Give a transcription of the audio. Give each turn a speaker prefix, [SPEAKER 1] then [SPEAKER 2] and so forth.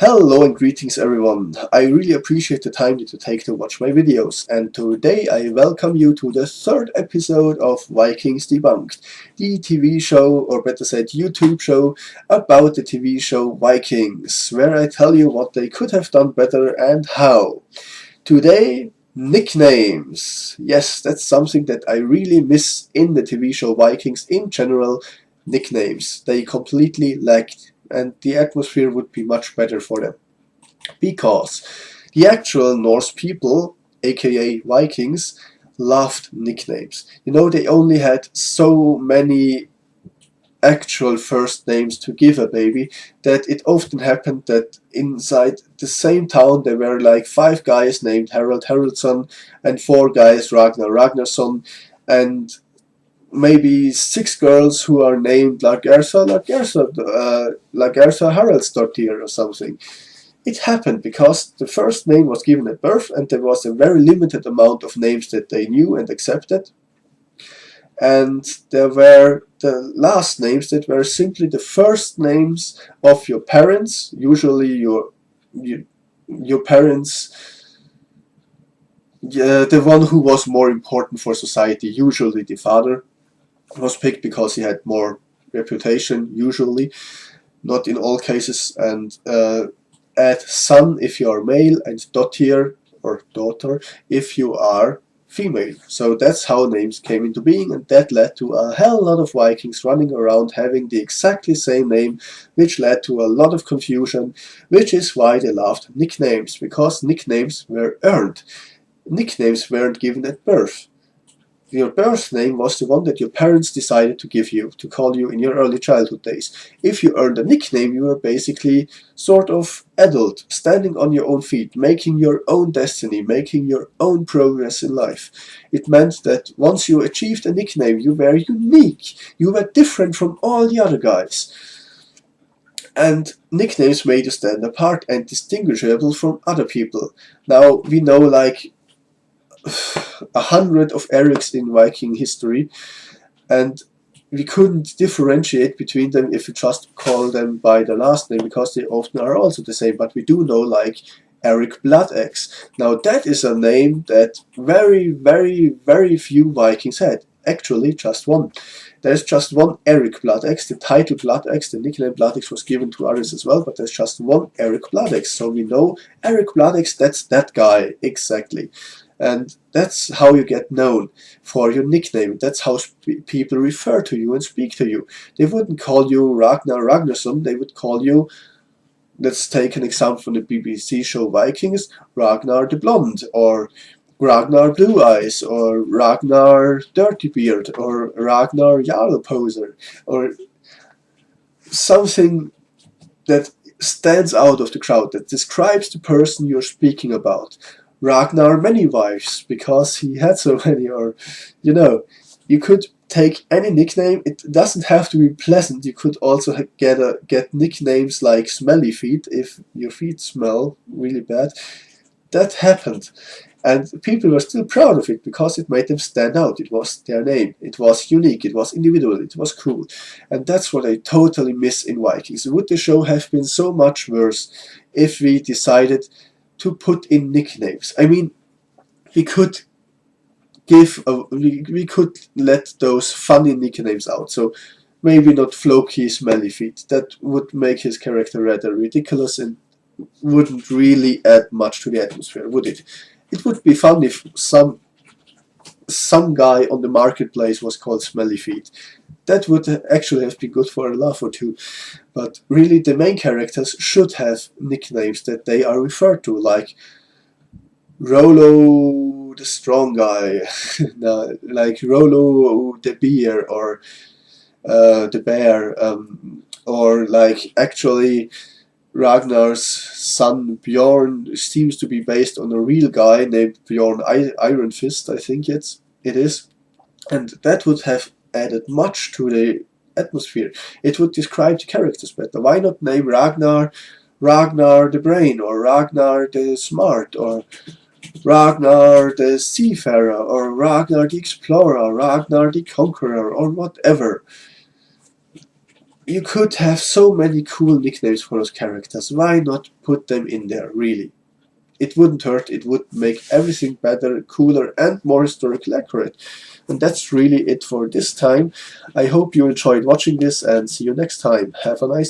[SPEAKER 1] Hello and greetings everyone. I really appreciate the time you take to watch my videos, and today I welcome you to the third episode of Vikings Debunked, the TV show, or better said YouTube show, about the TV show Vikings, where I tell you what they could have done better and how. Today, nicknames. Yes, that's something that I really miss in the TV show Vikings in general. Nicknames. They completely lacked, and the atmosphere would be much better for them. Because the actual Norse people, aka Vikings, loved nicknames. You know, they only had so many actual first names to give a baby that it often happened that inside the same town there were like 5 guys named Harald Haraldsson and 4 guys Ragnar Ragnarsson and maybe 6 girls who are named Lagersa Haraldsdottir or something. It happened because the first name was given at birth and there was a very limited amount of names that they knew and accepted. And there were the last names that were simply the first names of your parents, usually your parents, the one who was more important for society, usually the father, was picked because he had more reputation, usually, not in all cases, and add son if you are male and dottir or daughter if you are female. So that's how names came into being, and that led to a hell lot of Vikings running around having the exactly same name, which led to a lot of confusion, which is why they loved nicknames, because nicknames were earned. Nicknames weren't given at birth. Your birth name was the one that your parents decided to give you, to call you in your early childhood days. If you earned a nickname, you were basically sort of adult, standing on your own feet, making your own destiny, making your own progress in life. It meant that once you achieved a nickname, you were unique. You were different from all the other guys. And nicknames made you stand apart and distinguishable from other people. Now, we know like 100 of Erics in Viking history, and we couldn't differentiate between them if we just call them by the last name, because they often are also the same. But we do know like Eric Bloodaxe. Now that is a name that very few Vikings had. Actually, just one. There's just one Eric Bloodaxe. The title Bloodaxe, the nickname Bloodaxe, was given to others as well, but there's just one Eric Bloodaxe. So we know Eric Bloodaxe, that's that guy, exactly. And that's how you get known, for your nickname. That's how people refer to you and speak to you. They wouldn't call you Ragnar Ragnarsson, they would call you, let's take an example from the BBC show Vikings, Ragnar the Blonde, or Ragnar Blue Eyes, or Ragnar Dirty Beard, or Ragnar Yellow Poser, or something that stands out of the crowd, that describes the person you're speaking about. Ragnar Many Wives, because he had so many, or, you know, you could take any nickname. It doesn't have to be pleasant. You could also get nicknames like Smelly Feet, if your feet smell really bad. That happened. And people were still proud of it because it made them stand out. It was their name. It was unique. It was individual. It was cool. And that's what I totally miss in Vikings. Would the show have been so much worse if we decided to put in nicknames? I mean, we could we could let those funny nicknames out. So maybe not Floki Smelly Feet. That would make his character rather ridiculous and wouldn't really add much to the atmosphere, would it? It would be fun if some guy on the marketplace was called Smelly Feet. That would actually have been good for a laugh or two. But really, the main characters should have nicknames that they are referred to, like Rollo the Strong Guy, like Rollo the Bear, or the Bear, or like actually Ragnar's son Bjorn seems to be based on a real guy named Bjorn Iron Fist, I think it is. And that would have added much to the atmosphere. It would describe the characters better. Why not name Ragnar the Brain, or Ragnar the Smart, or Ragnar the Seafarer, or Ragnar the Explorer, Ragnar the Conqueror, or whatever. You could have so many cool nicknames for those characters. Why not put them in there, really? It wouldn't hurt, it would make everything better, cooler, and more historically accurate. And that's really it for this time. I hope you enjoyed watching this, and see you next time. Have a nice day.